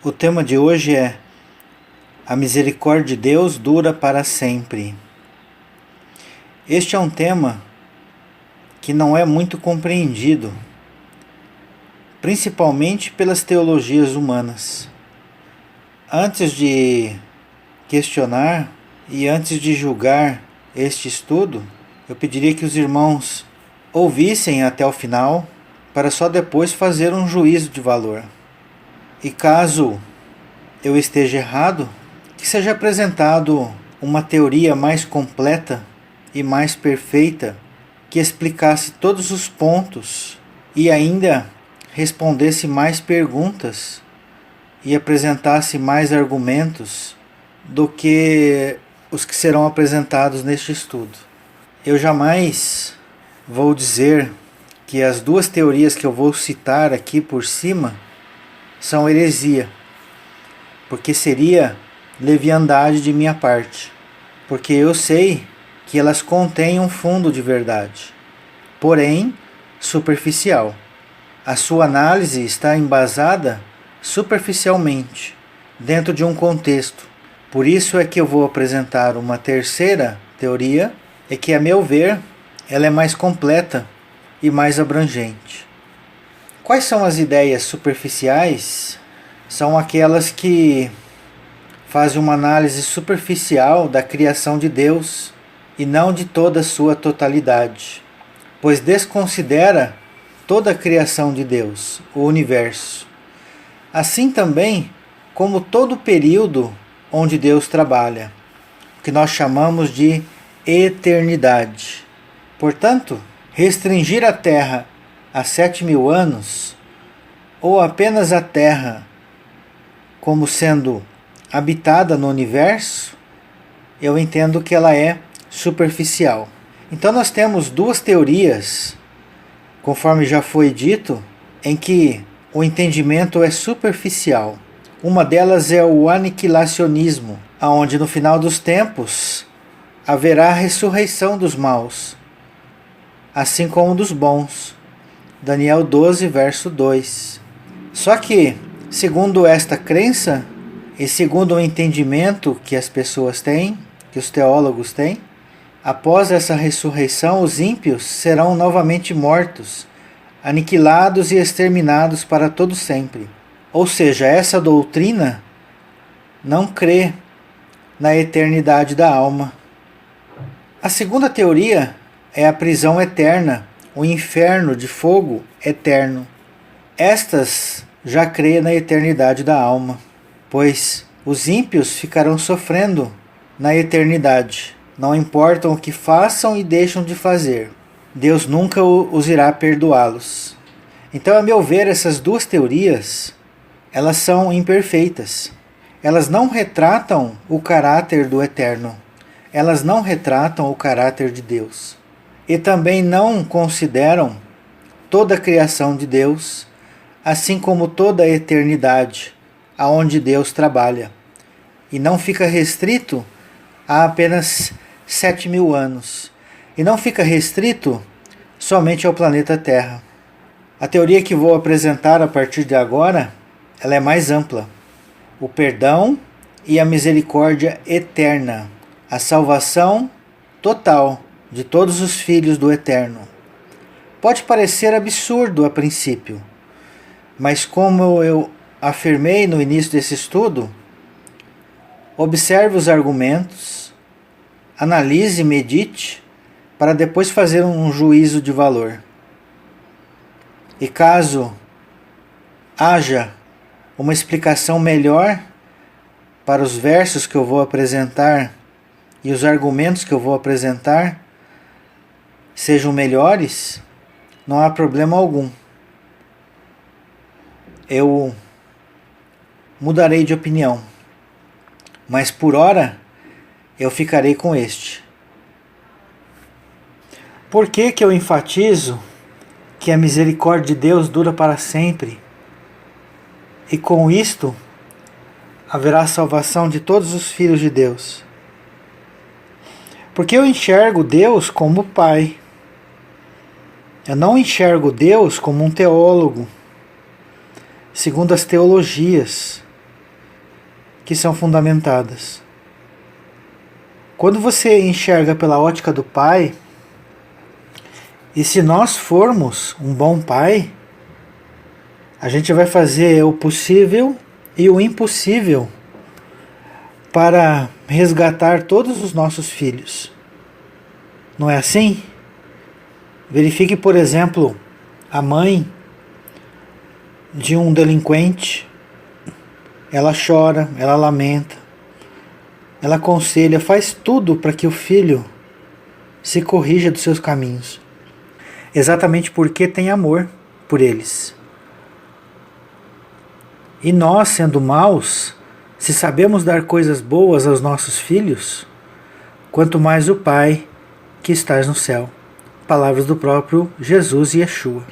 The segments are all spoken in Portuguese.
O tema de hoje é: a misericórdia de Deus dura para sempre. Este é um tema que não é muito compreendido, principalmente pelas teologias humanas. Antes de questionar e antes de julgar este estudo, eu pediria que os irmãos ouvissem até o final, para só depois fazer um juízo de valor. E caso eu esteja errado, que seja apresentado uma teoria mais completa e mais perfeita, que explicasse todos os pontos e ainda respondesse mais perguntas e apresentasse mais argumentos do que os que serão apresentados neste estudo. Eu jamais vou dizer que as duas teorias que eu vou citar aqui por cima são heresia, porque seria leviandade de minha parte, porque eu sei que elas contêm um fundo de verdade, porém superficial. A sua análise está embasada superficialmente, dentro de um contexto. Por isso é que eu vou apresentar uma terceira teoria, e que, a meu ver, ela é mais completa e mais abrangente. Quais são as ideias superficiais? São aquelas que fazem uma análise superficial da criação de Deus e não de toda a sua totalidade, pois desconsidera toda a criação de Deus, o universo. Assim também como todo o período onde Deus trabalha, que nós chamamos de eternidade. Portanto, restringir a Terra a 7.000 anos, ou apenas a Terra como sendo habitada no universo, eu entendo que ela é superficial. Então nós temos duas teorias, conforme já foi dito, em que o entendimento é superficial. Uma delas é o aniquilacionismo, onde no final dos tempos haverá a ressurreição dos maus, assim como dos bons. Daniel 12, verso 2. Só que, segundo esta crença, e segundo o entendimento que as pessoas têm, que os teólogos têm, após essa ressurreição, os ímpios serão novamente mortos, aniquilados e exterminados para todo sempre. Ou seja, essa doutrina não crê na eternidade da alma. A segunda teoria é a prisão eterna, o inferno de fogo eterno. Estas já creem na eternidade da alma, pois os ímpios ficarão sofrendo na eternidade. Não importam o que façam e deixam de fazer, Deus nunca os irá perdoá-los. Então, a meu ver, essas duas teorias, elas são imperfeitas. Elas não retratam o caráter do Eterno. Elas não retratam o caráter de Deus. E também não consideram toda a criação de Deus, assim como toda a eternidade, aonde Deus trabalha. E não fica restrito a apenas 7.000 anos. E não fica restrito somente ao planeta Terra. A teoria que vou apresentar a partir de agora, ela é mais ampla. O perdão e a misericórdia eterna. A salvação total de todos os filhos do Eterno. Pode parecer absurdo a princípio, mas como eu afirmei no início desse estudo, observe os argumentos, analise e medite, para depois fazer um juízo de valor. E caso haja uma explicação melhor para os versos que eu vou apresentar e os argumentos que eu vou apresentar sejam melhores, não há problema algum. Eu mudarei de opinião, mas por hora eu ficarei com este. Por que eu enfatizo que a misericórdia de Deus dura para sempre? E com isto haverá a salvação de todos os filhos de Deus. Porque eu enxergo Deus como Pai. Eu não enxergo Deus como um teólogo, segundo as teologias. que são fundamentadas. Quando você enxerga pela ótica do Pai, e se nós formos um bom pai, a gente vai fazer o possível e o impossível para resgatar todos os nossos filhos. Não é assim? Verifique, por exemplo, a mãe de um delinquente. Ela chora, ela lamenta, ela aconselha, faz tudo para que o filho se corrija dos seus caminhos. Exatamente porque tem amor por eles. E nós, sendo maus, se sabemos dar coisas boas aos nossos filhos, quanto mais o Pai que estás no céu. Palavras do próprio Jesus e Yeshua.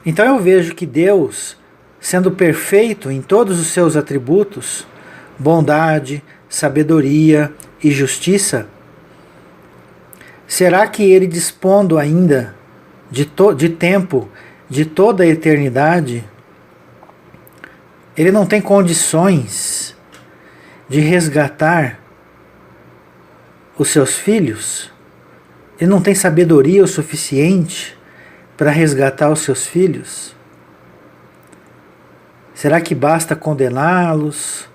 Então eu vejo que Deus, sendo perfeito em todos os seus atributos, bondade, sabedoria e justiça, será que Ele, dispondo ainda de tempo, de toda a eternidade, Ele não tem condições de resgatar os seus filhos? Ele não tem sabedoria o suficiente para resgatar os seus filhos? Será que basta condená-los,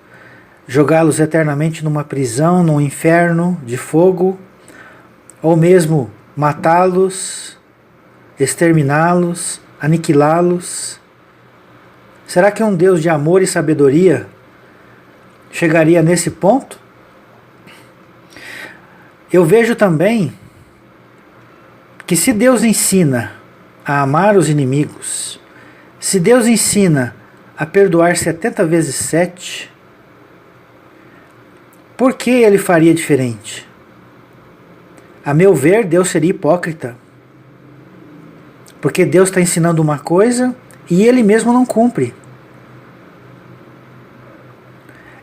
jogá-los eternamente numa prisão, num inferno de fogo, ou mesmo matá-los, exterminá-los, aniquilá-los? Será que um Deus de amor e sabedoria chegaria nesse ponto? Eu vejo também que se Deus ensina a amar os inimigos, se Deus ensina a perdoar 70 vezes 7, por que Ele faria diferente? A meu ver, Deus seria hipócrita. Porque Deus está ensinando uma coisa e Ele mesmo não cumpre.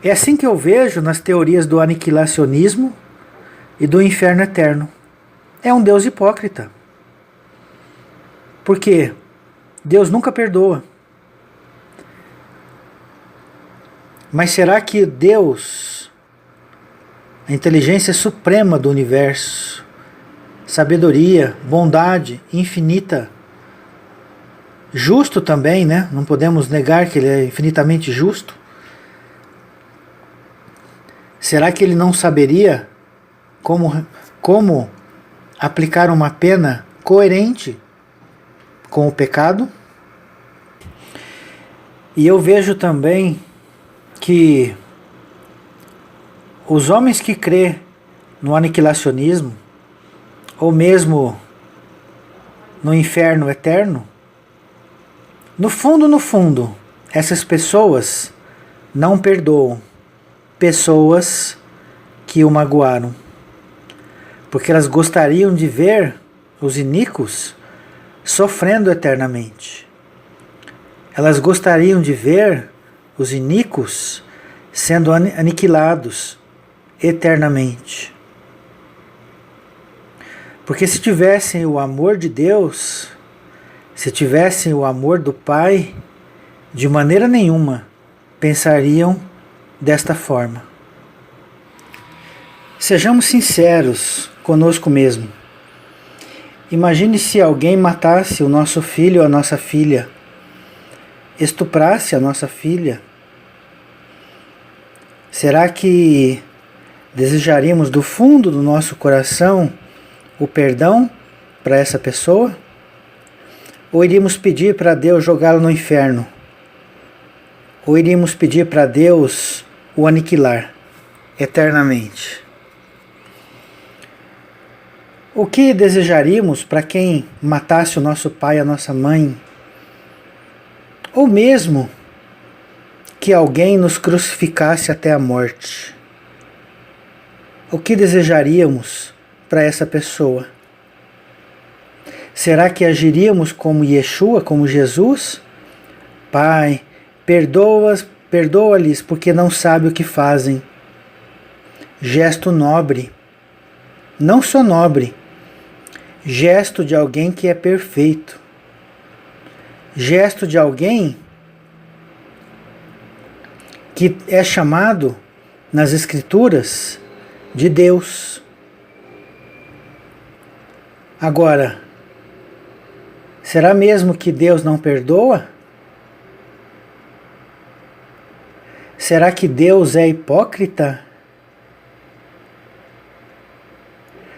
É assim que eu vejo nas teorias do aniquilacionismo e do inferno eterno. É um Deus hipócrita. Porque Deus nunca perdoa. Mas será que Deus, a inteligência suprema do universo, sabedoria, bondade infinita, justo também, né? Não podemos negar que Ele é infinitamente justo. Será que Ele não saberia como aplicar uma pena coerente com o pecado? E eu vejo também que os homens que crêem no aniquilacionismo, ou mesmo no inferno eterno, no fundo, essas pessoas não perdoam pessoas que o magoaram, porque elas gostariam de ver os iníquos sofrendo eternamente. Elas gostariam de ver os iníquos sendo aniquilados eternamente. Porque se tivessem o amor de Deus, se tivessem o amor do Pai, de maneira nenhuma pensariam desta forma. Sejamos sinceros conosco mesmo. Imagine se alguém matasse o nosso filho ou a nossa filha, estuprasse a nossa filha. Será que desejaríamos do fundo do nosso coração o perdão para essa pessoa? Ou iríamos pedir para Deus jogá-lo no inferno? Ou iríamos pedir para Deus o aniquilar eternamente? O que desejaríamos para quem matasse o nosso pai e a nossa mãe? Ou mesmo que alguém nos crucificasse até a morte? O que desejaríamos para essa pessoa? Será que agiríamos como Yeshua, como Jesus? Pai, perdoa-lhes porque não sabem o que fazem. Gesto nobre. Não só nobre, gesto de alguém que é perfeito. Gesto de alguém que é chamado nas Escrituras de Deus. Agora, será mesmo que Deus não perdoa? Será que Deus é hipócrita?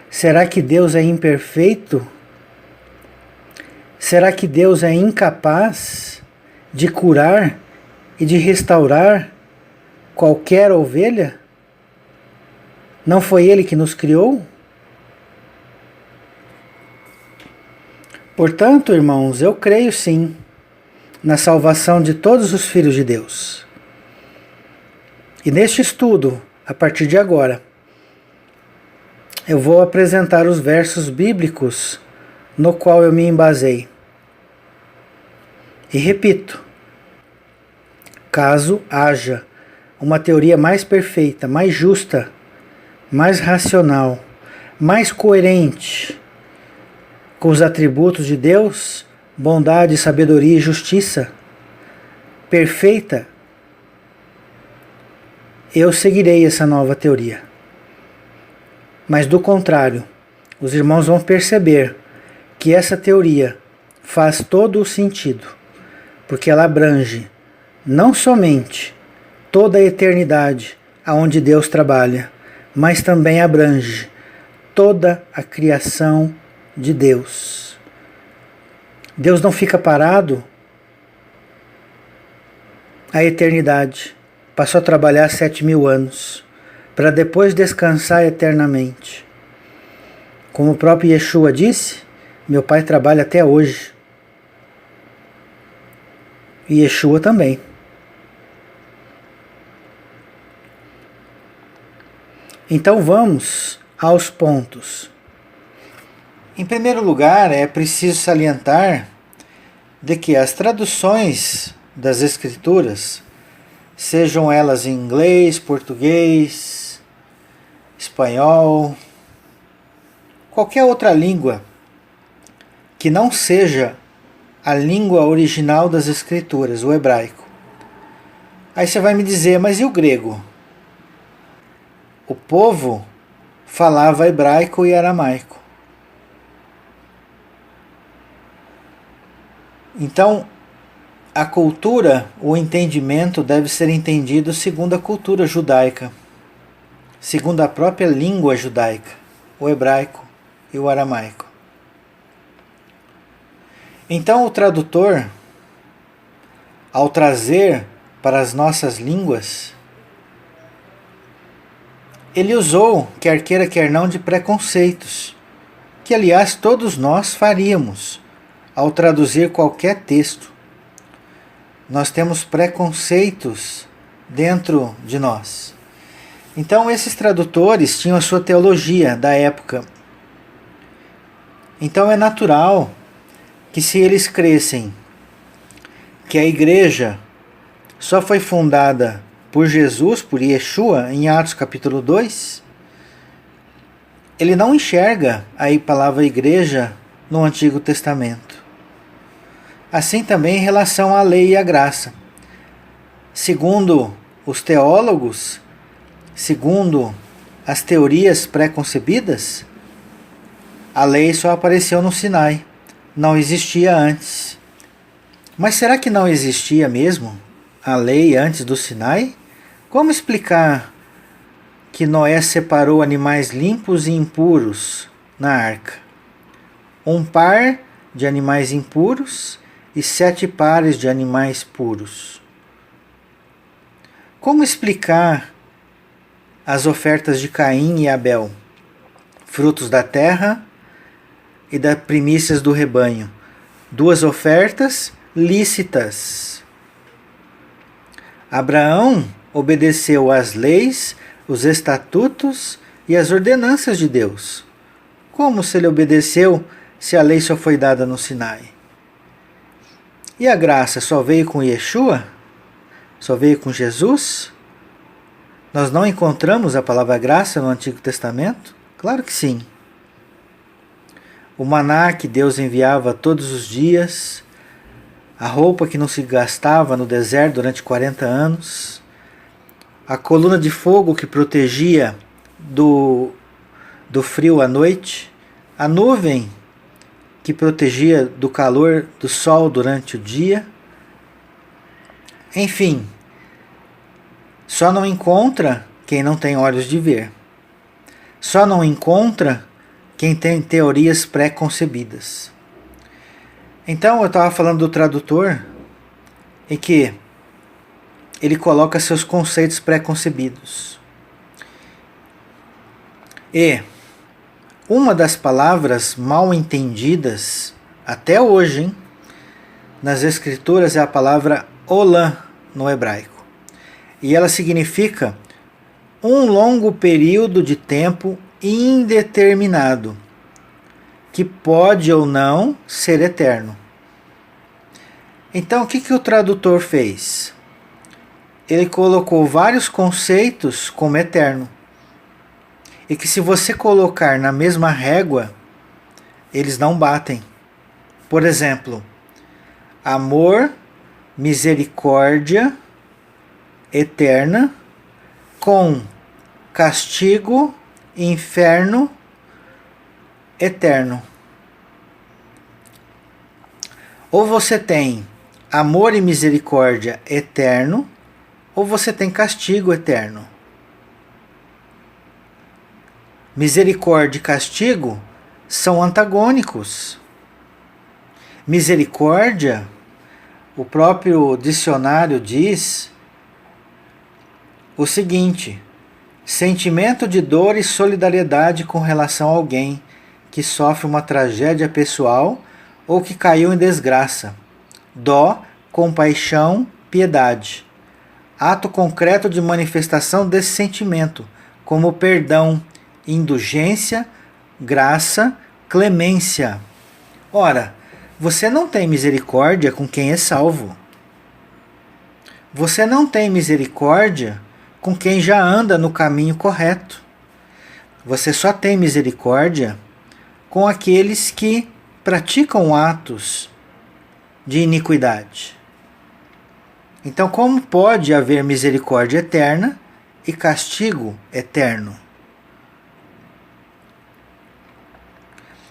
Será que Deus é imperfeito? Será que Deus é incapaz de curar e de restaurar qualquer ovelha? Não foi Ele que nos criou? Portanto, irmãos, eu creio sim na salvação de todos os filhos de Deus. E neste estudo, a partir de agora, eu vou apresentar os versos bíblicos no qual eu me embasei. E repito, caso haja uma teoria mais perfeita, mais justa, mais racional, mais coerente com os atributos de Deus, bondade, sabedoria e justiça, perfeita, eu seguirei essa nova teoria. Mas do contrário, os irmãos vão perceber que essa teoria faz todo o sentido, porque ela abrange não somente toda a eternidade aonde Deus trabalha, mas também abrange toda a criação de Deus. Deus não fica parado a eternidade. Passou a trabalhar 7.000 anos, para depois descansar eternamente. Como o próprio Yeshua disse, meu Pai trabalha até hoje. E Yeshua também. Então vamos aos pontos. Em primeiro lugar, é preciso salientar de que as traduções das Escrituras, sejam elas em inglês, português, espanhol, qualquer outra língua que não seja a língua original das Escrituras, o hebraico. Aí você vai me dizer, mas e o grego? O povo falava hebraico e aramaico. Então, a cultura, o entendimento deve ser entendido segundo a cultura judaica, segundo a própria língua judaica, o hebraico e o aramaico. Então o tradutor, ao trazer para as nossas línguas, ele usou, quer queira quer não, de preconceitos, que aliás todos nós faríamos ao traduzir qualquer texto. Nós temos preconceitos dentro de nós. Então esses tradutores tinham a sua teologia da época. Então é natural que se eles crescem que a igreja só foi fundada por Jesus, por Yeshua, em Atos capítulo 2, ele não enxerga a palavra igreja no Antigo Testamento. Assim também em relação à lei e à graça. Segundo os teólogos, segundo as teorias pré-concebidas, a lei só apareceu no Sinai, não existia antes. Mas será que não existia mesmo a lei antes do Sinai? Como explicar que Noé separou animais limpos e impuros na arca? Um par de animais impuros e 7 pares de animais puros. Como explicar as ofertas de Caim e Abel, frutos da terra e das primícias do rebanho? 2 ofertas lícitas. Abraão obedeceu às leis, os estatutos e as ordenanças de Deus. Como se ele obedeceu se a lei só foi dada no Sinai? E a graça só veio com Yeshua? Só veio com Jesus? Nós não encontramos a palavra graça no Antigo Testamento? Claro que sim. O maná que Deus enviava todos os dias, a roupa que não se gastava no deserto durante 40 anos, a coluna de fogo que protegia do frio à noite, a nuvem que protegia do calor do sol durante o dia. Enfim, só não encontra quem não tem olhos de ver. Só não encontra quem tem teorias pré-concebidas. Então eu estava falando do tradutor, em que ele coloca seus conceitos pré-concebidos. E uma das palavras mal entendidas, até hoje, nas escrituras é a palavra olam no hebraico. E ela significa um longo período de tempo indeterminado, que pode ou não ser eterno. Então, o que o tradutor fez? Ele colocou vários conceitos como eterno. E que se você colocar na mesma régua, eles não batem. Por exemplo, amor, misericórdia eterna com castigo, inferno eterno. Ou você tem amor e misericórdia eterno, ou você tem castigo eterno. Misericórdia e castigo são antagônicos. Misericórdia, o próprio dicionário diz o seguinte: sentimento de dor e solidariedade com relação a alguém que sofre uma tragédia pessoal ou que caiu em desgraça. Dó, compaixão, piedade. Ato concreto de manifestação desse sentimento, como perdão, indulgência, graça, clemência. Ora, você não tem misericórdia com quem é salvo. Você não tem misericórdia com quem já anda no caminho correto. Você só tem misericórdia com aqueles que praticam atos de iniquidade. Então, como pode haver misericórdia eterna e castigo eterno?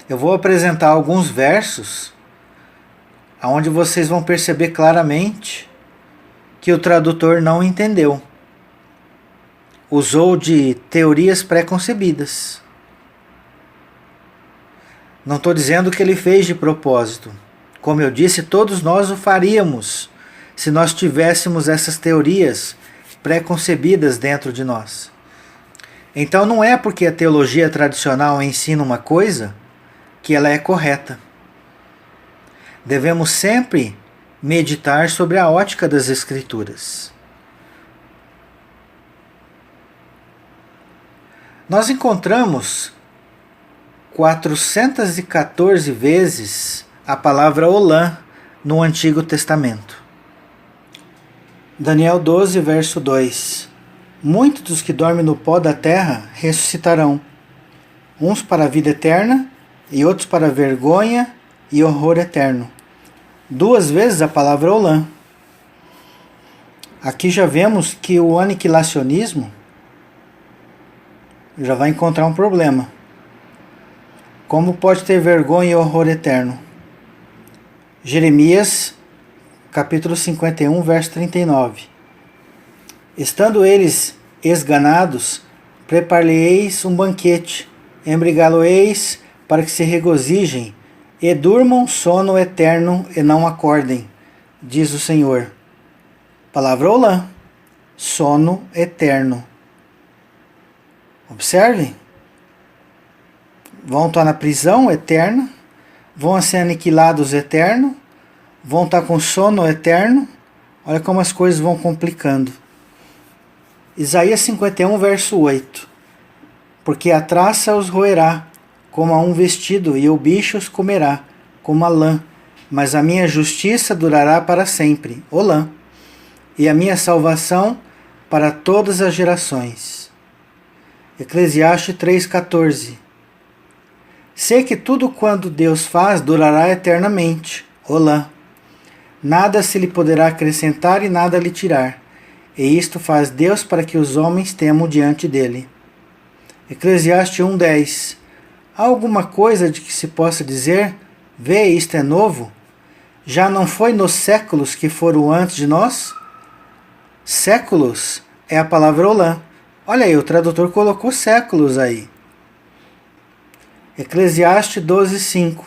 Eu vou apresentar alguns versos onde vocês vão perceber claramente que o tradutor não entendeu. Usou de teorias pré-concebidas. Não estou dizendo que ele fez de propósito. Como eu disse, todos nós o faríamos se nós tivéssemos essas teorias pré-concebidas dentro de nós. Então não é porque a teologia tradicional ensina uma coisa que ela é correta. Devemos sempre meditar sobre a ótica das Escrituras. Nós encontramos 414 vezes a palavra olam no Antigo Testamento. Daniel 12, verso 2. Muitos dos que dormem no pó da terra ressuscitarão, uns para a vida eterna e outros para a vergonha e horror eterno. 2 vezes a palavra olam. Aqui já vemos que o aniquilacionismo já vai encontrar um problema. Como pode ter vergonha e horror eterno? Jeremias, capítulo 51, verso 39. Estando eles esganados, prepar-lhe-eis um banquete, embrigá-lo-eis para que se regozijem e durmam sono eterno e não acordem, diz o Senhor. Palavra olam, sono eterno. Observem. Vão estar na prisão eterna, vão ser aniquilados eterno, vão estar com sono eterno. Olha como as coisas vão complicando. Isaías 51, verso 8. Porque a traça os roerá, como a um vestido, e o bicho os comerá, como a lã. Mas a minha justiça durará para sempre, olam, e a minha salvação para todas as gerações. Eclesiastes 3,14. Sei que tudo quanto Deus faz durará eternamente, olam. Nada se lhe poderá acrescentar e nada lhe tirar. e isto faz Deus para que os homens temam diante dele. Eclesiastes 1:10. Há alguma coisa de que se possa dizer, vê, isto é novo? Já não foi nos séculos que foram antes de nós? Séculos é a palavra olã. Olha aí, o tradutor colocou séculos aí. Eclesiastes 12:5.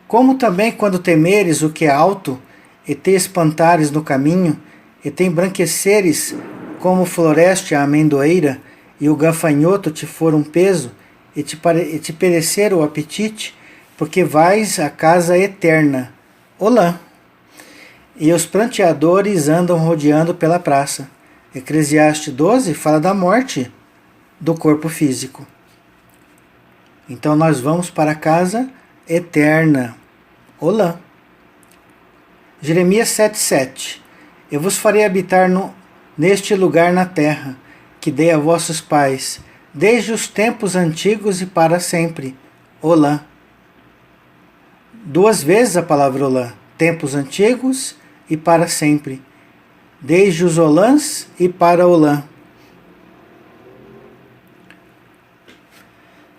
Como também quando temeres o que é alto, e te espantares no caminho, e te embranqueceres como floreste a amendoeira, e o gafanhoto te for um peso, e te perecer o apetite, porque vais à casa eterna. Olã. E os pranteadores andam rodeando pela praça. Eclesiastes 12 fala da morte do corpo físico. Então nós vamos para a casa eterna. Olã. Jeremias 7:7. Eu vos farei habitar neste lugar na terra, que dei a vossos pais, desde os tempos antigos e para sempre. Olã. 2 vezes a palavra olã. Tempos antigos e para sempre. Desde os olãs e para olã.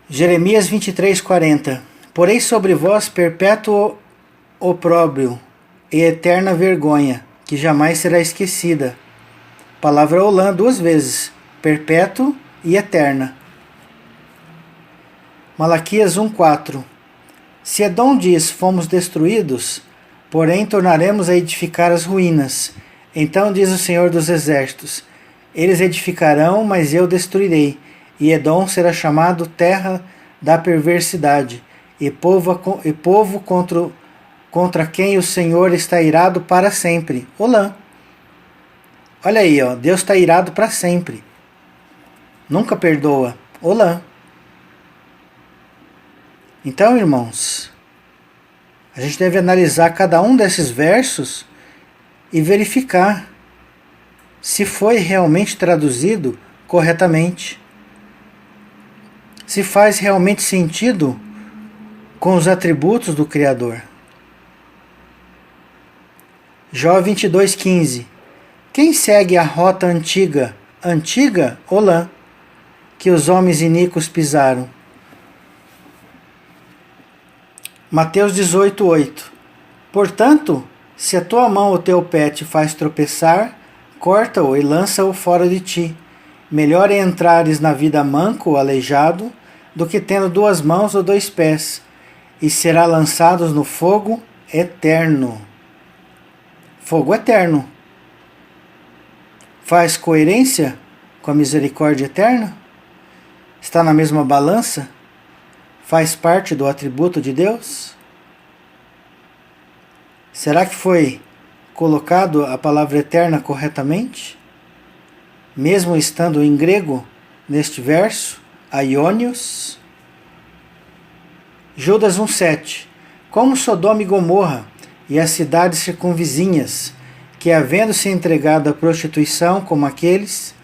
Jeremias 23:40. Porém sobre vós perpétuo opróbrio e eterna vergonha, que jamais será esquecida. Palavra olã 2 vezes. Perpétuo e eterna. Malaquias 1:4. Se Edom diz, fomos destruídos, porém tornaremos a edificar as ruínas. Então diz o Senhor dos Exércitos, eles edificarão, mas eu destruirei, e Edom será chamado terra da perversidade, e povo contra quem o Senhor está irado para sempre. Olã. Olha aí, ó, Deus está irado para sempre. Nunca perdoa. Olã. Então, irmãos, a gente deve analisar cada um desses versos e verificar se foi realmente traduzido corretamente. Se faz realmente sentido com os atributos do Criador. Jó 22:15. Quem segue a rota antiga, olã, que os homens iníquos pisaram? Mateus 18:8. Portanto, se a tua mão ou teu pé te faz tropeçar, corta-o e lança-o fora de ti. Melhor é entrares na vida manco ou aleijado, do que tendo 2 mãos ou 2 pés, e será lançados no fogo eterno. Fogo eterno. Faz coerência com a misericórdia eterna? Está na mesma balança? Faz parte do atributo de Deus? Será que foi colocado a palavra eterna corretamente? Mesmo estando em grego neste verso, aionios? Judas 1:7. Como Sodoma e Gomorra e as cidades circunvizinhas, que havendo-se entregado à prostituição como aqueles,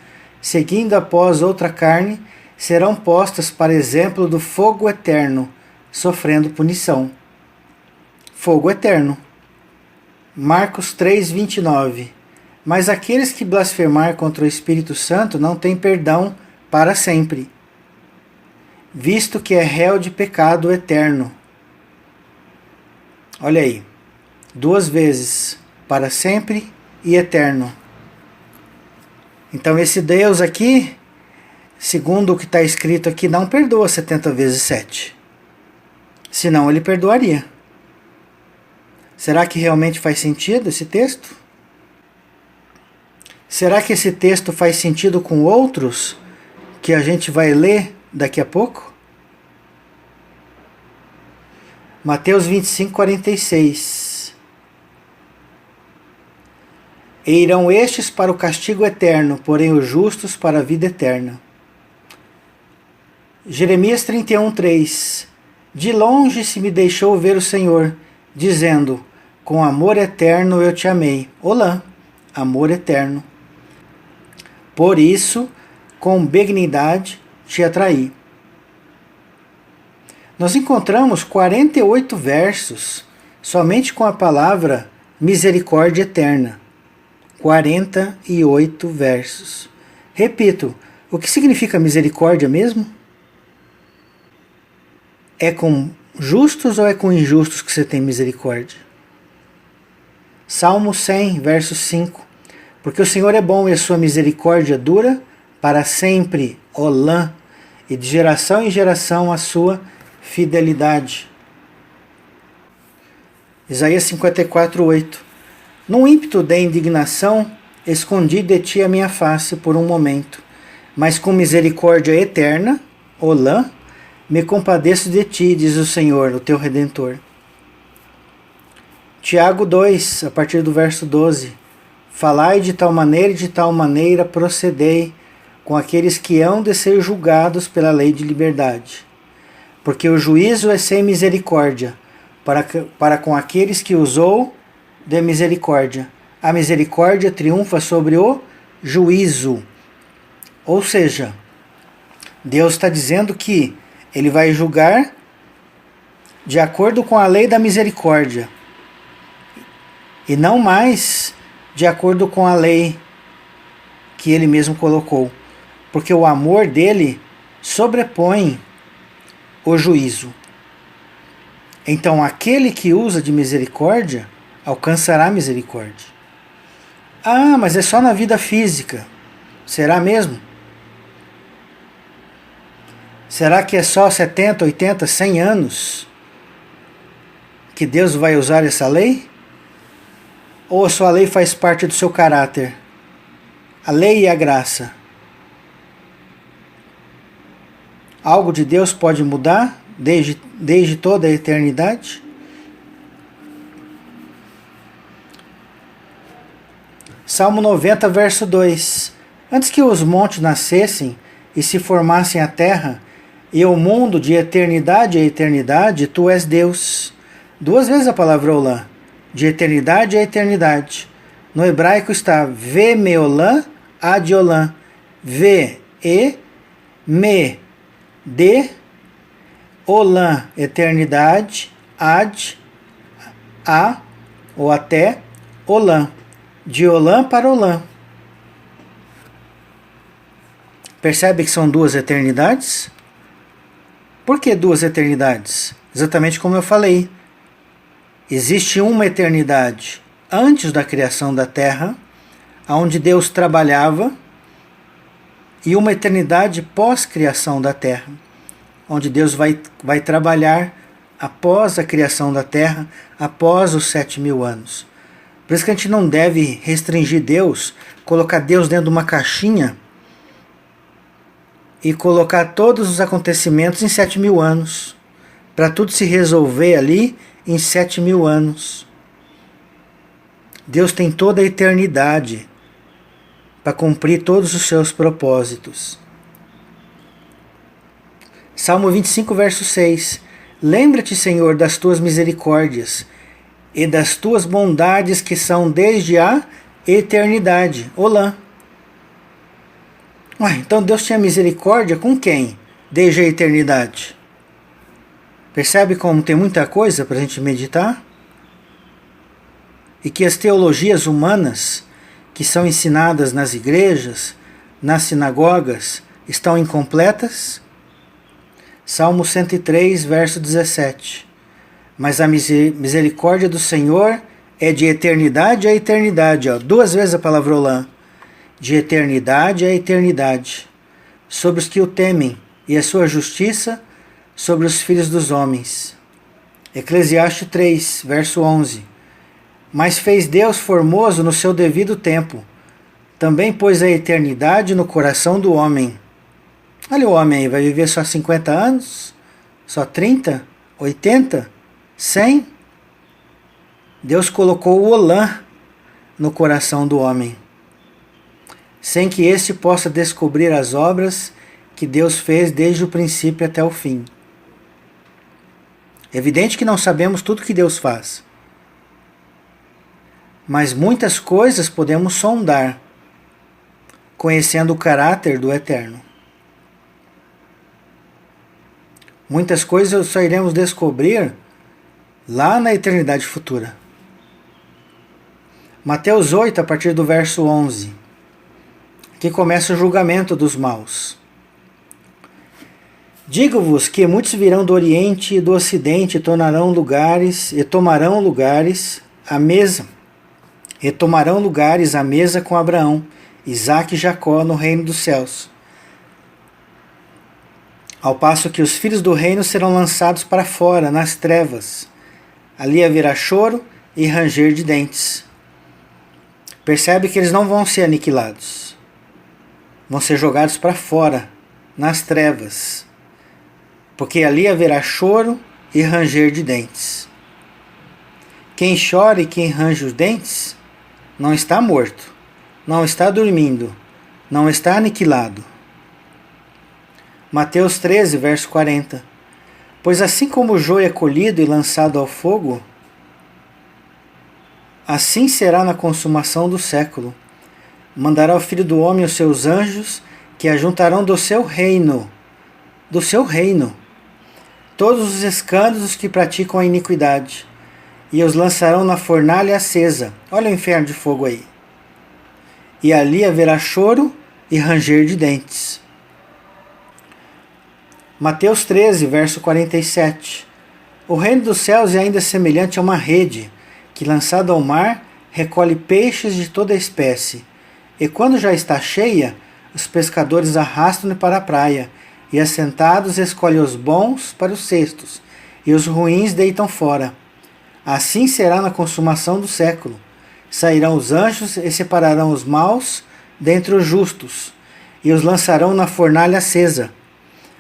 seguindo após outra carne, serão postas para exemplo do fogo eterno, sofrendo punição. Fogo eterno. Marcos 3:29. Mas aqueles que blasfemar contra o Espírito Santo não têm perdão para sempre, visto que é réu de pecado eterno. Olha aí, 2 vezes, para sempre e eterno. Então esse Deus aqui, segundo o que está escrito aqui, não perdoa 70 vezes 7. Senão ele perdoaria. Será que realmente faz sentido esse texto? Será que esse texto faz sentido com outros que a gente vai ler daqui a pouco? Mateus 25:46. E irão estes para o castigo eterno, porém os justos para a vida eterna. Jeremias 31:3. De longe se me deixou ver o Senhor, dizendo, com amor eterno eu te amei. Olã, amor eterno. Por isso, com benignidade te atraí. Nós encontramos 48 versos somente com a palavra misericórdia eterna. 48 versos. Repito, o que significa misericórdia mesmo? É com justos ou é com injustos que você tem misericórdia? Salmo 100, verso 5. Porque o Senhor é bom e a sua misericórdia dura para sempre, olã, e de geração em geração a sua fidelidade. Isaías 54, 8. Num ímpeto de indignação, escondi de ti a minha face por um momento, mas com misericórdia eterna, olã, me compadeço de ti, diz o Senhor, o teu Redentor. Tiago 2, a partir do verso 12. Falai de tal maneira e de tal maneira procedei com aqueles que hão de ser julgados pela lei de liberdade. Porque o juízo é sem misericórdia, para com aqueles que usou de misericórdia. A misericórdia triunfa sobre o juízo. Ou seja, Deus está dizendo que Ele vai julgar de acordo com a lei da misericórdia. E não mais de acordo com a lei que Ele mesmo colocou. Porque o amor dele sobrepõe o juízo. Então aquele que usa de misericórdia alcançará misericórdia. Ah, mas é só na vida física. Será mesmo? Será que é só 70, 80, 100 anos que Deus vai usar essa lei? Ou a sua lei faz parte do seu caráter? A lei e a graça. Algo de Deus pode mudar desde toda a eternidade? Salmo 90, verso 2. Antes que os montes nascessem e se formassem a terra, e o mundo de eternidade a eternidade, tu és Deus. 2 vezes a palavra olã. De eternidade a eternidade. No hebraico está ve-me-olã, ad-olã. Ve, e, me, de, olã, eternidade, ad, a, ou até, olã. De olã para olã. Percebe que são 2 eternidades? Por que 2 eternidades? Exatamente como eu falei. Existe uma eternidade antes da criação da Terra, onde Deus trabalhava, e uma eternidade pós-criação da Terra, onde Deus vai trabalhar após a criação da Terra, após os 7.000 anos. Por isso que a gente não deve restringir Deus, colocar Deus dentro de uma caixinha e colocar todos os acontecimentos em 7.000 anos, para tudo se resolver ali em 7.000 anos. Deus tem toda a eternidade para cumprir todos os seus propósitos. Salmo 25, verso 6. Lembra-te, Senhor, das tuas misericórdias e das tuas bondades que são desde a eternidade. Olã. Então Deus tinha misericórdia com quem? Desde a eternidade. Percebe como tem muita coisa para a gente meditar? E que as teologias humanas que são ensinadas nas igrejas, nas sinagogas, estão incompletas? Salmo 103, verso 17. Mas a misericórdia do Senhor é de eternidade a eternidade. 2 vezes a palavra olã. De eternidade a eternidade. Sobre os que o temem, e a sua justiça sobre os filhos dos homens. Eclesiastes 3, verso 11. Mas fez Deus formoso no seu devido tempo. Também pôs a eternidade no coração do homem. Olha o homem aí, vai viver só 50 anos? Só 30? 80? 100? Deus colocou o olã no coração do homem, sem que este possa descobrir as obras que Deus fez desde o princípio até o fim. É evidente que não sabemos tudo que Deus faz, mas muitas coisas podemos sondar, conhecendo o caráter do Eterno. Muitas coisas só iremos descobrir lá na eternidade futura. Mateus 8, a partir do verso 11, que começa o julgamento dos maus. Digo-vos que muitos virão do Oriente e do Ocidente e tomarão lugares à mesa com Abraão, Isaque e Jacó no reino dos céus. Ao passo que os filhos do reino serão lançados para fora, nas trevas. Ali haverá choro e ranger de dentes. Percebe que eles não vão ser aniquilados. Vão ser jogados para fora, nas trevas. Porque ali haverá choro e ranger de dentes. Quem chora e quem range os dentes não está morto, não está dormindo, não está aniquilado. Mateus 13, verso 40. Pois assim como o joio é colhido e lançado ao fogo, assim será na consumação do século. Mandará o Filho do Homem os seus anjos, que ajuntarão do seu reino, todos os escândalos que praticam a iniquidade, e os lançarão na fornalha acesa. Olha o inferno de fogo aí. E ali haverá choro e ranger de dentes. Mateus 13, verso 47. O reino dos céus é ainda semelhante a uma rede, que lançada ao mar, recolhe peixes de toda espécie. E quando já está cheia, os pescadores arrastam-no para a praia, e assentados escolhem os bons para os cestos, e os ruins deitam fora. Assim será na consumação do século. Sairão os anjos e separarão os maus dentre os justos, e os lançarão na fornalha acesa.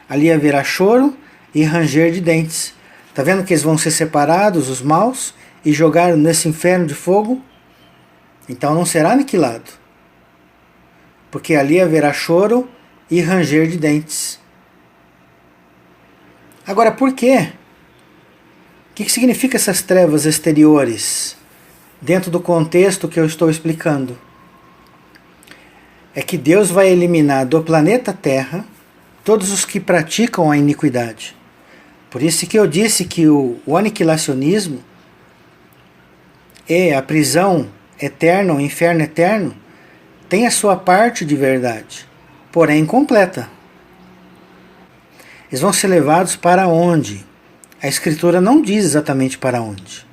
Ali haverá choro e ranger de dentes. Está vendo que eles vão ser separados, os maus, e jogados nesse inferno de fogo? Então não será aniquilado. Porque ali haverá choro e ranger de dentes. Agora, por quê? O que significa essas trevas exteriores? Dentro do contexto que eu estou explicando. É que Deus vai eliminar do planeta Terra todos os que praticam a iniquidade. Por isso que eu disse que o aniquilacionismo e a prisão eterna, o inferno eterno, tem a sua parte de verdade, porém incompleta. Eles vão ser levados para onde? A Escritura não diz exatamente para onde.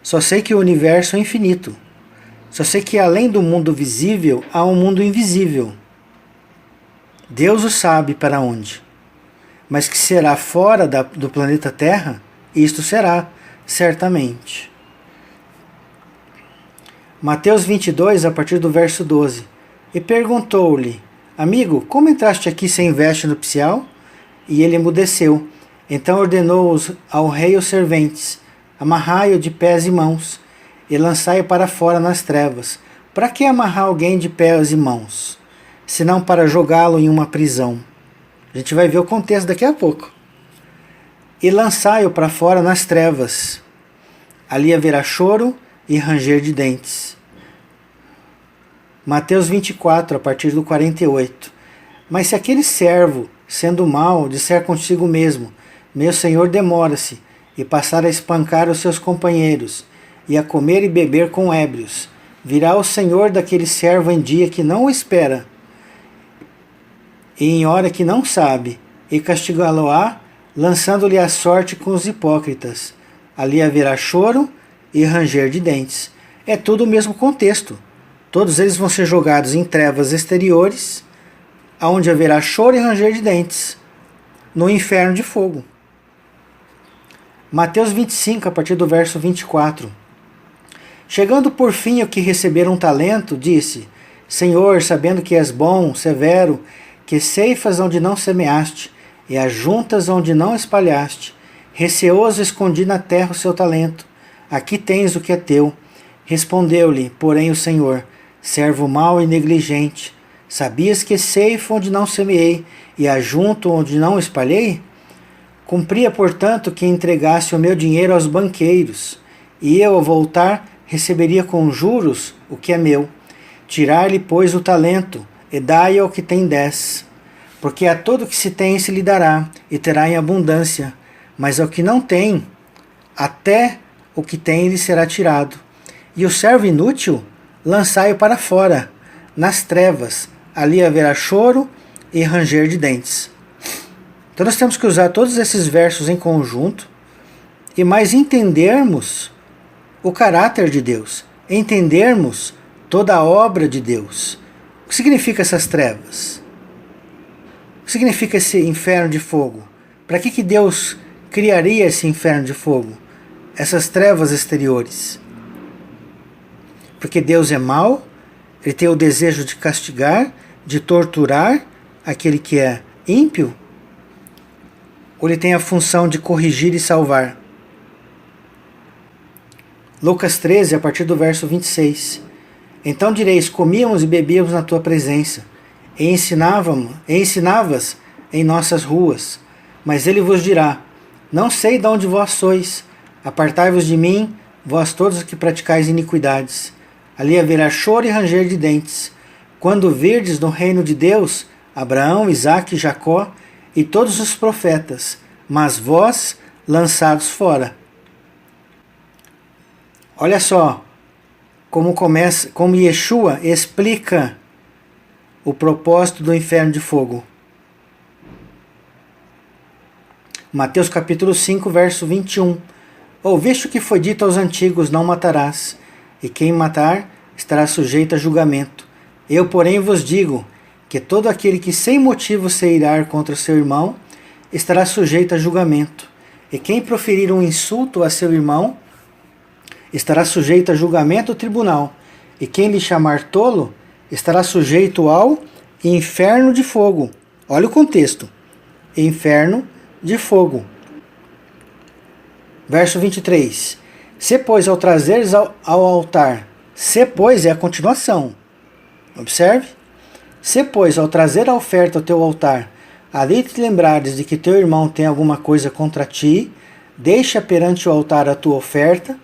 Só sei que o universo é infinito. Só sei que além do mundo visível, há um mundo invisível. Deus o sabe para onde. Mas que será fora do planeta Terra, isto será, certamente. Mateus 22, a partir do verso 12. E perguntou-lhe: Amigo, como entraste aqui sem veste nupcial? E ele emudeceu. Então ordenou ao rei os serventes: Amarrai-o de pés e mãos, e lançai-o para fora nas trevas. Para que amarrar alguém de pés e mãos, senão para jogá-lo em uma prisão? A gente vai ver o contexto daqui a pouco. E lançai-o para fora nas trevas. Ali haverá choro e ranger de dentes. Mateus 24, a partir do 48. Mas se aquele servo, sendo mau, disser consigo mesmo: Meu senhor demora-se, e passar a espancar os seus companheiros, e a comer e beber com ébrios, virá o senhor daquele servo em dia que não o espera, e em hora que não sabe, e castigá-lo-á, lançando-lhe a sorte com os hipócritas. Ali haverá choro e ranger de dentes. É tudo o mesmo contexto. Todos eles vão ser jogados em trevas exteriores, aonde haverá choro e ranger de dentes, no inferno de fogo. Mateus 25, a partir do verso 24. Chegando por fim o que receberam um talento, disse: Senhor, sabendo que és bom, severo, que ceifas onde não semeaste, e ajuntas onde não espalhaste, receoso escondi na terra o seu talento. Aqui tens o que é teu. Respondeu-lhe, porém, o Senhor: Servo mau e negligente, sabias que ceifo onde não semeei, e ajunto onde não espalhei? Cumpria, portanto, que entregasse o meu dinheiro aos banqueiros, e eu, ao voltar, receberia com juros o que é meu. Tirar-lhe, pois, o talento, e dai ao que tem 10. Porque a todo que se tem se lhe dará, e terá em abundância, mas ao que não tem, até o que tem lhe será tirado. E o servo inútil, lançai-o para fora, nas trevas, ali haverá choro e ranger de dentes. Então nós temos que usar todos esses versos em conjunto e mais entendermos o caráter de Deus, entendermos toda a obra de Deus. O que significa essas trevas? O que significa esse inferno de fogo? Para que Deus criaria esse inferno de fogo? Essas trevas exteriores? Porque Deus é mau, Ele tem o desejo de castigar, de torturar aquele que é ímpio? Ou Ele tem a função de corrigir e salvar? Lucas 13, a partir do verso 26. Então direis, comíamos e bebíamos na tua presença, e ensinavas em nossas ruas. Mas ele vos dirá, não sei de onde vós sois, apartai-vos de mim, vós todos que praticais iniquidades. Ali haverá choro e ranger de dentes, quando virdes no reino de Deus Abraão, Isaque e Jacó e todos os profetas, mas vós lançados fora. Olha só como Yeshua explica o propósito do inferno de fogo. Mateus capítulo 5, verso 21. Ouviste o que foi dito aos antigos, não matarás, e quem matar estará sujeito a julgamento. Eu, porém, vos digo que todo aquele que sem motivo se irar contra seu irmão estará sujeito a julgamento. E quem proferir um insulto a seu irmão estará sujeito a julgamento do tribunal, e quem lhe chamar tolo estará sujeito ao inferno de fogo. Olha o contexto. Inferno de fogo. Verso 23. Se, pois, ao trazeres ao altar, se, pois, é a continuação. Observe. Se, pois, ao trazer a oferta ao teu altar, ali te lembrares de que teu irmão tem alguma coisa contra ti, deixa perante o altar a tua oferta,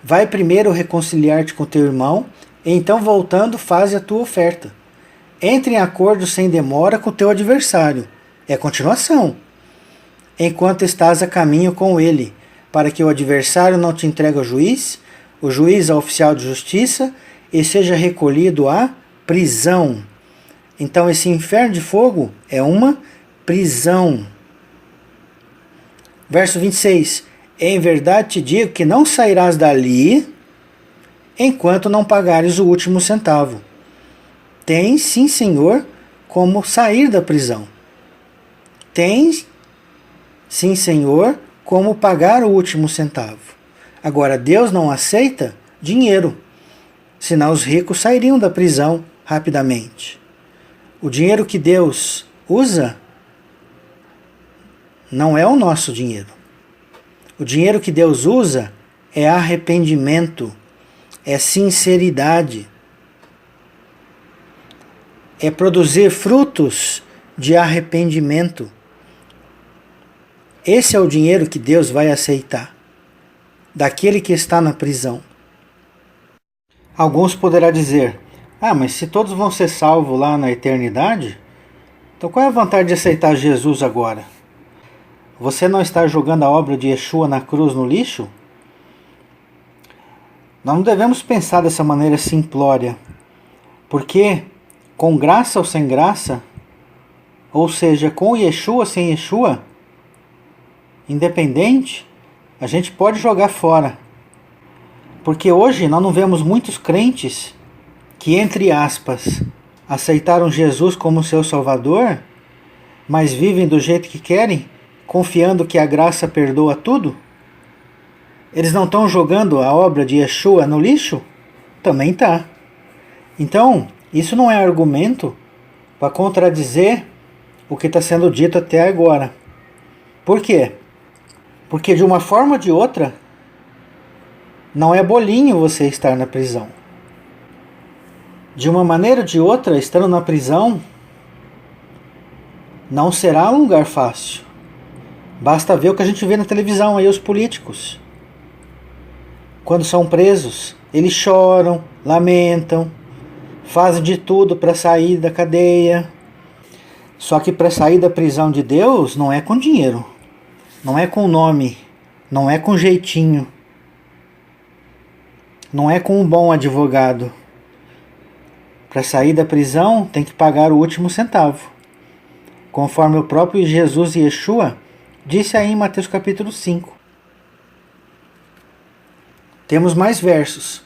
vai primeiro reconciliar-te com teu irmão, e então voltando faze a tua oferta. Entre em acordo sem demora com teu adversário. É a continuação. Enquanto estás a caminho com ele, para que o adversário não te entregue ao juiz, o juiz ao oficial de justiça, e seja recolhido à prisão. Então esse inferno de fogo é uma prisão. Verso 26. Em verdade te digo que não sairás dali enquanto não pagares o último centavo. Tens, sim, Senhor, como sair da prisão. Tens, sim, Senhor, como pagar o último centavo. Agora, Deus não aceita dinheiro, senão os ricos sairiam da prisão rapidamente. O dinheiro que Deus usa não é o nosso dinheiro. O dinheiro que Deus usa é arrependimento, é sinceridade, é produzir frutos de arrependimento. Esse é o dinheiro que Deus vai aceitar, daquele que está na prisão. Alguns poderão dizer, mas se todos vão ser salvos lá na eternidade, então qual é a vantagem de aceitar Jesus agora? Você não está jogando a obra de Yeshua na cruz no lixo? Nós não devemos pensar dessa maneira simplória, porque com graça ou sem graça, ou seja, com Yeshua ou sem Yeshua, independente, a gente pode jogar fora. Porque hoje nós não vemos muitos crentes que, entre aspas, aceitaram Jesus como seu Salvador, mas vivem do jeito que querem, confiando que a graça perdoa tudo? Eles não estão jogando a obra de Yeshua no lixo? Também está. Então, isso não é argumento para contradizer o que está sendo dito até agora. Por quê? Porque de uma forma ou de outra, não é bolinho você estar na prisão. De uma maneira ou de outra, estando na prisão, não será um lugar fácil. Basta ver o que a gente vê na televisão aí, os políticos. Quando são presos, eles choram, lamentam, fazem de tudo para sair da cadeia. Só que para sair da prisão de Deus não é com dinheiro, não é com nome, não é com jeitinho, não é com um bom advogado. Para sair da prisão, tem que pagar o último centavo. Conforme o próprio Jesus e Yeshua disse aí em Mateus capítulo 5. Temos mais versos.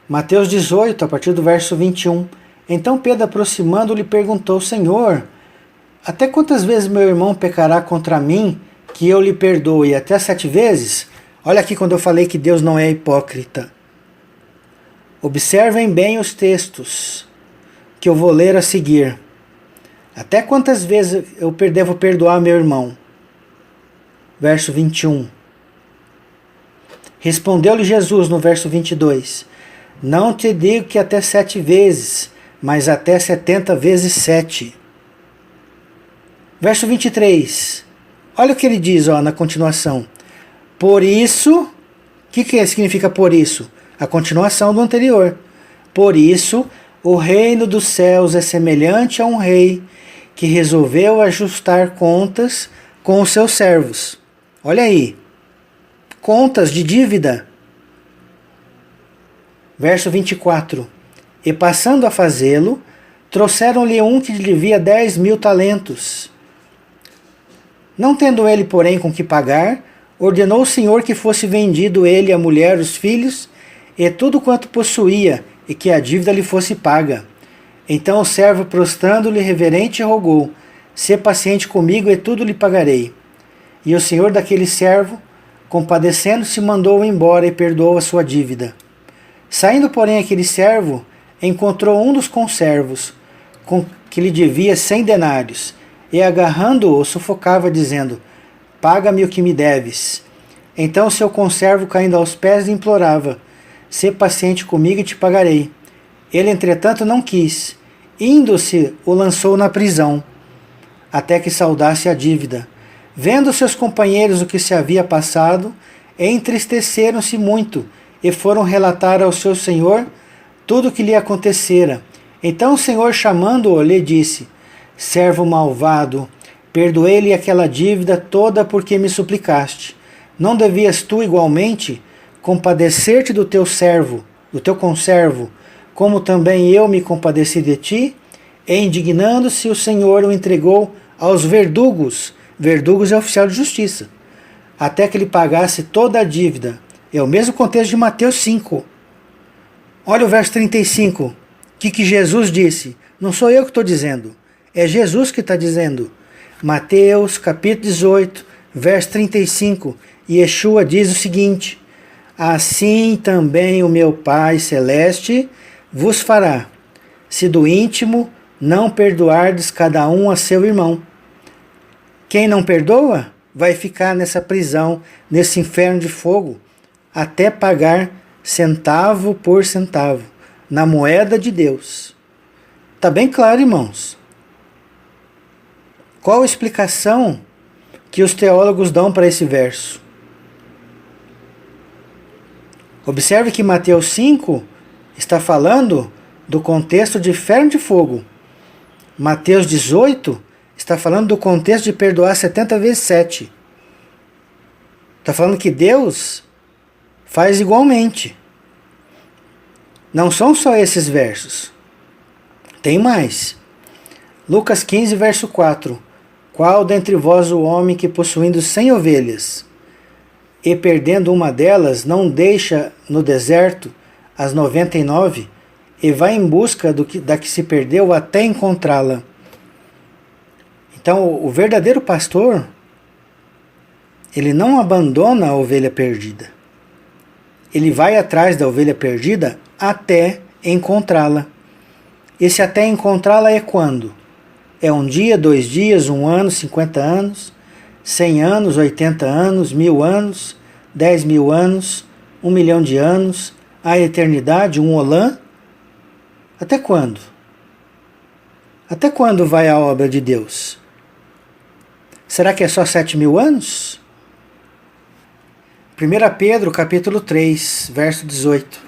Mateus 18, a partir do verso 21. Então Pedro, aproximando, lhe perguntou: Senhor, até quantas vezes meu irmão pecará contra mim, que eu lhe perdoe? Até 7 vezes? Olha aqui quando eu falei que Deus não é hipócrita. Observem bem os textos que eu vou ler a seguir. Até quantas vezes eu devo perdoar meu irmão? Verso 21. Respondeu-lhe Jesus no verso 22. Não te digo que até 7 vezes, mas até 70 vezes 7. Verso 23. Olha o que ele diz na continuação. Por isso, o que significa por isso? A continuação do anterior. Por isso, o reino dos céus é semelhante a um rei que resolveu ajustar contas com os seus servos. Olha aí. Contas de dívida. Verso 24. E passando a fazê-lo, trouxeram-lhe um que lhe devia 10.000 talentos. Não tendo ele, porém, com que pagar, ordenou o Senhor que fosse vendido ele, a mulher, os filhos, e tudo quanto possuía, e que a dívida lhe fosse paga. Então o servo, prostrando-lhe reverente, rogou: Sê paciente comigo, e tudo lhe pagarei. E o senhor daquele servo, compadecendo-se, mandou-o embora e perdoou a sua dívida. Saindo, porém, aquele servo, encontrou um dos conservos, que lhe devia 100 denários, e agarrando-o, sufocava, dizendo: Paga-me o que me deves. Então seu conservo, caindo aos pés, lhe implorava: Sê paciente comigo e te pagarei. Ele, entretanto, não quis. Indo-se, o lançou na prisão, até que saldasse a dívida. Vendo seus companheiros o que se havia passado, entristeceram-se muito, e foram relatar ao seu senhor tudo o que lhe acontecera. Então o senhor, chamando-o, lhe disse: Servo malvado, perdoei-lhe aquela dívida toda porque me suplicaste. Não devias tu, igualmente, compadecer-te do teu servo, do teu conservo, como também eu me compadeci de ti? E, indignando-se, o Senhor o entregou aos verdugos. Verdugos é oficial de justiça. Até que ele pagasse toda a dívida. É o mesmo contexto de Mateus 5. Olha o verso 35. O que Jesus disse? Não sou eu que estou dizendo. É Jesus que está dizendo. Mateus capítulo 18, verso 35. E Yeshua diz o seguinte: Assim também o meu Pai Celeste vos fará, se do íntimo não perdoardes cada um a seu irmão. Quem não perdoa vai ficar nessa prisão, nesse inferno de fogo, até pagar centavo por centavo, na moeda de Deus. Está bem claro, irmãos. Qual a explicação que os teólogos dão para esse verso? Observe que Mateus 5 está falando do contexto de inferno de fogo. Mateus 18 está falando do contexto de perdoar 70 vezes 7. Está falando que Deus faz igualmente. Não são só esses versos. Tem mais. Lucas 15, verso 4. Qual dentre vós o homem que, possuindo 100 ovelhas, e perdendo uma delas, não deixa no deserto as 99 e vai em busca da que se perdeu até encontrá-la? Então, o verdadeiro pastor, ele não abandona a ovelha perdida. Ele vai atrás da ovelha perdida até encontrá-la. Esse até encontrá-la é quando? É 1 dia, 2 dias, 1 ano, 50 anos, 100 anos, 80 anos, 1000 anos, 10.000 anos, 1 milhão de anos, a eternidade, um olã? Até quando? Até quando vai a obra de Deus? Será que é só 7.000 anos? 1 Pedro capítulo 3, verso 18.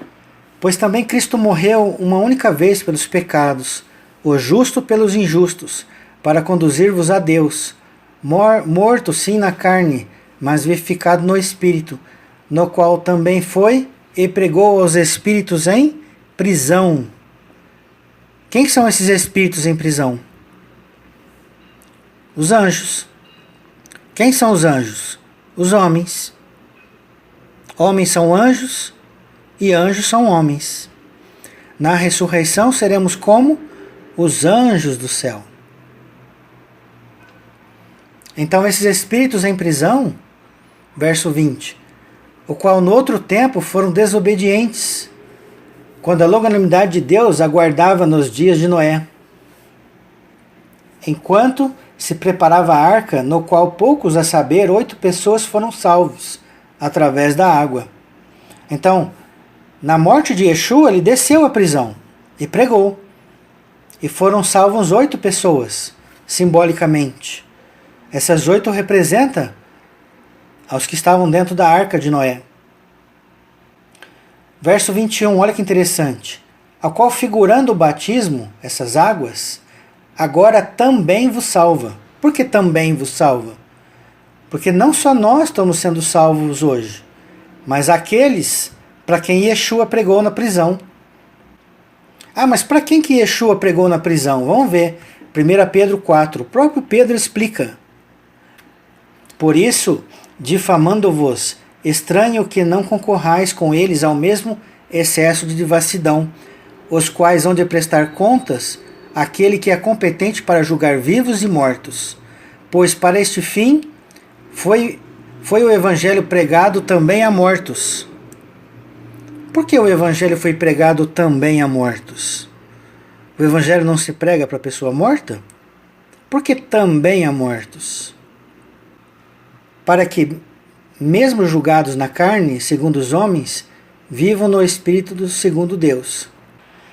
Pois também Cristo morreu uma única vez pelos pecados, o justo pelos injustos, para conduzir-vos a Deus, morto sim na carne, mas vivificado no Espírito, no qual também foi e pregou aos espíritos em prisão. Quem são esses espíritos em prisão? Os anjos. Quem são os anjos? Os homens. Homens são anjos e anjos são homens. Na ressurreição seremos como os anjos do céu. Então esses espíritos em prisão, verso 20, o qual no outro tempo foram desobedientes, quando a longanimidade de Deus aguardava nos dias de Noé, enquanto se preparava a arca, no qual poucos, a saber, 8 pessoas foram salvos através da água. Então, na morte de Yeshua, ele desceu à prisão e pregou. E foram salvos 8 pessoas, simbolicamente. Essas 8 representam aos que estavam dentro da arca de Noé. Verso 21, olha que interessante. Ao qual, figurando o batismo, essas águas, agora também vos salva. Por que também vos salva? Porque não só nós estamos sendo salvos hoje, mas aqueles para quem Yeshua pregou na prisão. Ah, mas para quem que Yeshua pregou na prisão? Vamos ver. 1 Pedro 4. O próprio Pedro explica. Por isso, difamando-vos, estranho que não concorrais com eles ao mesmo excesso de devassidão, os quais hão de prestar contas àquele que é competente para julgar vivos e mortos. Pois para este fim foi o evangelho pregado também a mortos. Por que o evangelho foi pregado também a mortos? O evangelho não se prega para a pessoa morta? Por que também a mortos? Para que, mesmo julgados na carne, segundo os homens, vivam no espírito do segundo Deus.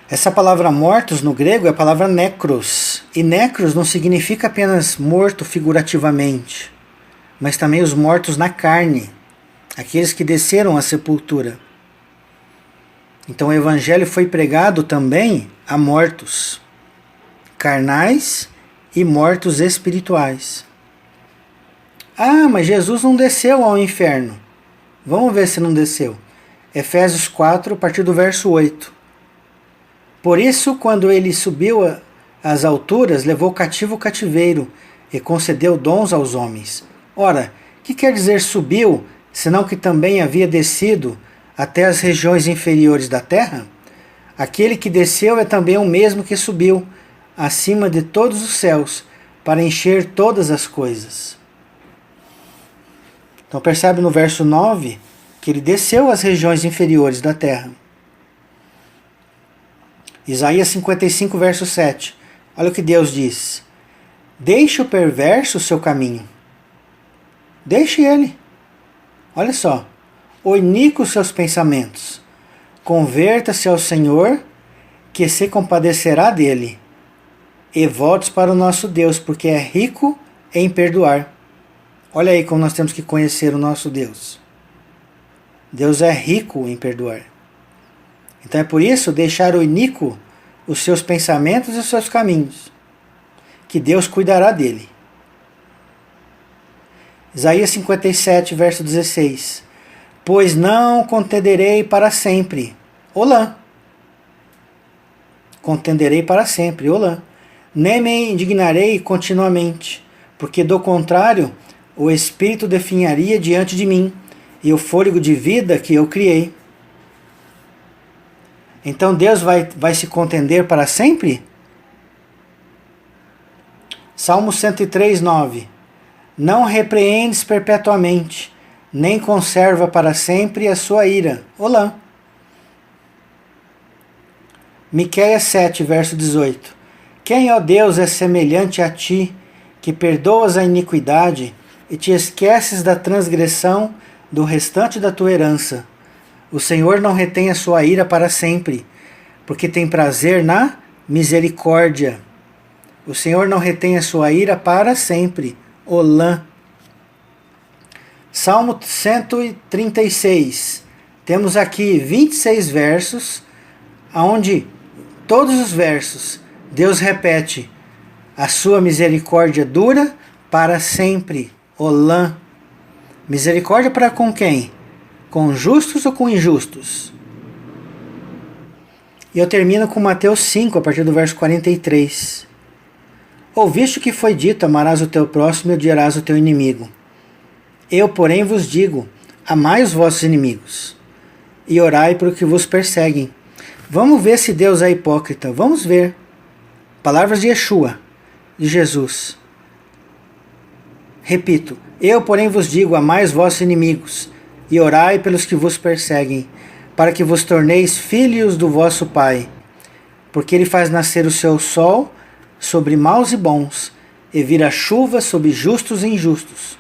Essa palavra mortos no grego é a palavra necros. E necros não significa apenas morto figurativamente, mas também os mortos na carne, aqueles que desceram à sepultura. Então o evangelho foi pregado também a mortos, carnais e mortos espirituais. Ah, mas Jesus não desceu ao inferno. Vamos ver se não desceu. Efésios 4, a partir do verso 8. Por isso, quando ele subiu às alturas, levou cativo o cativeiro e concedeu dons aos homens. Ora, que quer dizer subiu, senão que também havia descido até as regiões inferiores da terra? Aquele que desceu é também o mesmo que subiu acima de todos os céus, para encher todas as coisas. Então percebe no verso 9 que ele desceu às regiões inferiores da terra. Isaías 55, verso 7. Olha o que Deus diz. Deixe o perverso o seu caminho. Deixe ele. Olha só. O iníquo seus pensamentos. Converta-se ao Senhor, que se compadecerá dele. E volte para o nosso Deus, porque é rico em perdoar. Olha aí como nós temos que conhecer o nosso Deus. Deus é rico em perdoar. Então é por isso deixar o iníquo os seus pensamentos e os seus caminhos, que Deus cuidará dele. Isaías 57, verso 16. Pois não contenderei para sempre. Olá. Contenderei para sempre. Olá. Nem me indignarei continuamente, porque do contrário, o Espírito definharia diante de mim, e o fôlego de vida que eu criei. Então Deus vai se contender para sempre? Salmo 103, 9. Não repreendes perpetuamente, nem conserva para sempre a sua ira. Olá. Miqueias 7, verso 18. Quem, ó Deus, é semelhante a ti, que perdoas a iniquidade e te esqueces da transgressão do restante da tua herança? O Senhor não retém a sua ira para sempre, porque tem prazer na misericórdia. O Senhor não retém a sua ira para sempre. Olã. Salmo 136. Temos aqui 26 versos, onde todos os versos Deus repete: a sua misericórdia dura para sempre. Olã. Misericórdia para com quem? Com justos ou com injustos? E eu termino com Mateus 5, a partir do verso 43. Ouviste o que foi dito, amarás o teu próximo e odiarás o teu inimigo. Eu, porém, vos digo, amai os vossos inimigos e orai por que vos perseguem. Vamos ver se Deus é hipócrita. Vamos ver. Palavras de Yeshua, de Jesus. Repito, eu, porém, vos digo, amai os vossos inimigos e orai pelos que vos perseguem, para que vos torneis filhos do vosso Pai, porque ele faz nascer o seu sol sobre maus e bons, e vira chuva sobre justos e injustos.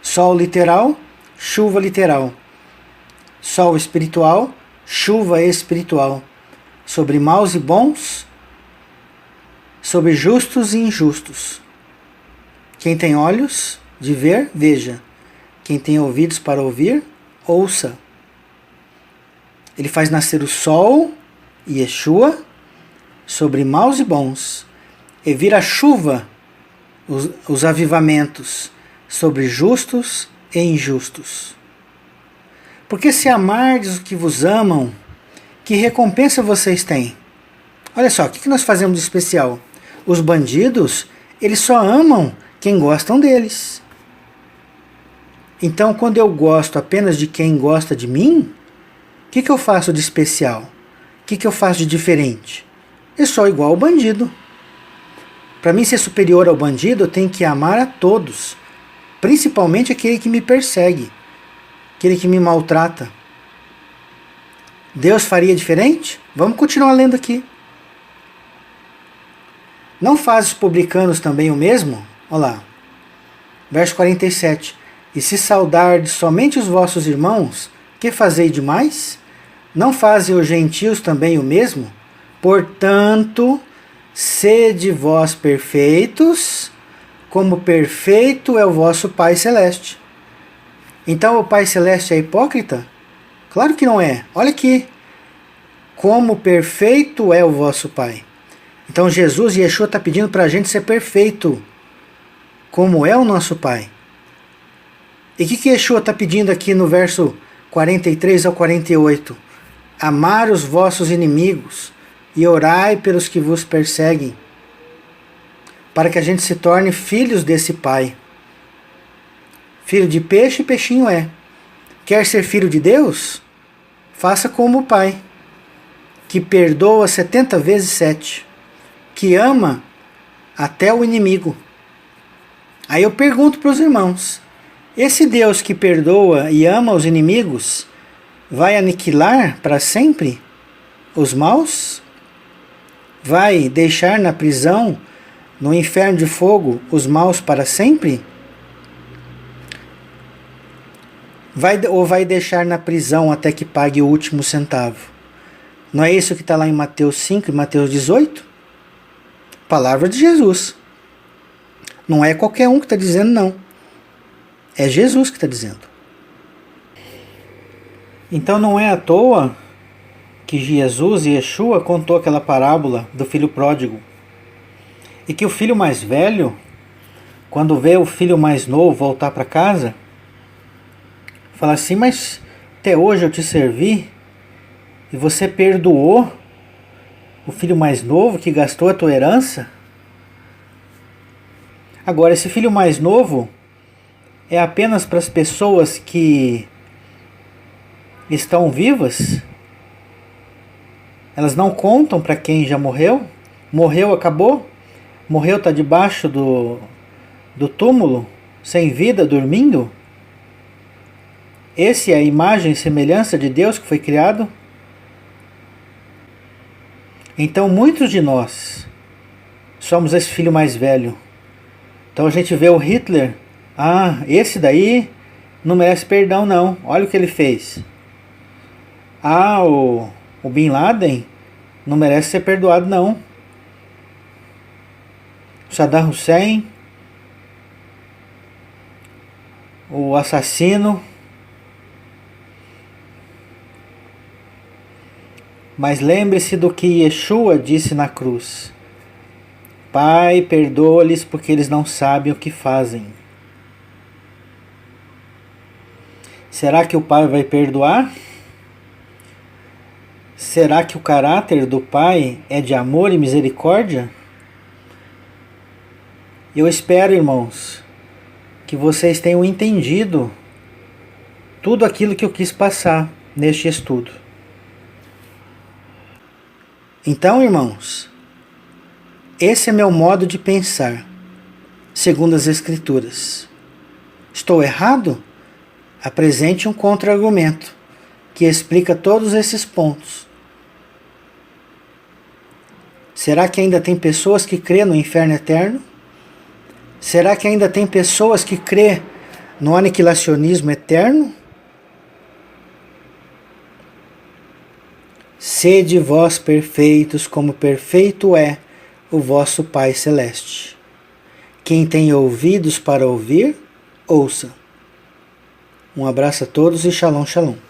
Sol literal, chuva literal. Sol espiritual, chuva espiritual. Sobre maus e bons, sobre justos e injustos. Quem tem olhos de ver, veja. Quem tem ouvidos para ouvir, ouça. Ele faz nascer o sol, Yeshua, sobre maus e bons, e vira chuva, os avivamentos, sobre justos e injustos. Porque se amardes os que vos amam, que recompensa vocês têm? Olha só, o que nós fazemos de especial? Os bandidos, eles só amam quem gostam deles. Então, quando eu gosto apenas de quem gosta de mim, o que eu faço de especial? O que eu faço de diferente? Eu sou igual ao bandido. Para mim ser superior ao bandido, eu tenho que amar a todos, principalmente aquele que me persegue, aquele que me maltrata. Deus faria diferente? Vamos continuar lendo aqui. Não faz os publicanos também o mesmo? Olha lá, verso 47. E se saudardes somente os vossos irmãos, que fazei demais? Não fazem os gentios também o mesmo? Portanto, sede vós perfeitos, como perfeito é o vosso Pai Celeste. Então o Pai Celeste é hipócrita? Claro que não é. Olha aqui. Como perfeito é o vosso Pai. Então Jesus e Yeshua está pedindo para a gente ser perfeito, como é o nosso Pai. E o que Yeshua está pedindo aqui no verso 43 ao 48? Amar os vossos inimigos e orai pelos que vos perseguem, para que a gente se torne filhos desse Pai. Filho de peixe, peixinho é. Quer ser filho de Deus? Faça como o Pai, que perdoa 70 vezes 7, que ama até o inimigo. Aí eu pergunto para os irmãos, esse Deus que perdoa e ama os inimigos vai aniquilar para sempre os maus? Vai deixar na prisão, no inferno de fogo, os maus para sempre? Vai deixar na prisão até que pague o último centavo? Não é isso que está lá em Mateus 5 e Mateus 18? Palavra de Jesus. Não é qualquer um que está dizendo, não. É Jesus que está dizendo. Então não é à toa que Jesus e Yeshua contou aquela parábola do filho pródigo. E que o filho mais velho, quando vê o filho mais novo voltar para casa, fala assim, mas até hoje eu te servi e você perdoou o filho mais novo que gastou a tua herança? Agora, esse filho mais novo é apenas para as pessoas que estão vivas? Elas não contam para quem já morreu? Morreu, acabou? Morreu, está debaixo do túmulo, sem vida, dormindo? Esse é a imagem e semelhança de Deus que foi criado? Então muitos de nós somos esse filho mais velho. Então a gente vê o Hitler, esse daí não merece perdão não, olha o que ele fez. O Bin Laden não merece ser perdoado não. Saddam Hussein, o assassino. Mas lembre-se do que Yeshua disse na cruz. Pai, perdoa-lhes porque eles não sabem o que fazem. Será que o Pai vai perdoar? Será que o caráter do Pai é de amor e misericórdia? Eu espero, irmãos, que vocês tenham entendido tudo aquilo que eu quis passar neste estudo. Então, irmãos, esse é meu modo de pensar, segundo as Escrituras. Estou errado? Apresente um contra-argumento que explica todos esses pontos. Será que ainda tem pessoas que crêem no inferno eterno? Será que ainda tem pessoas que crêem no aniquilacionismo eterno? Sede vós perfeitos, como perfeito é o vosso Pai Celeste. Quem tem ouvidos para ouvir, ouça. Um abraço a todos e shalom, shalom.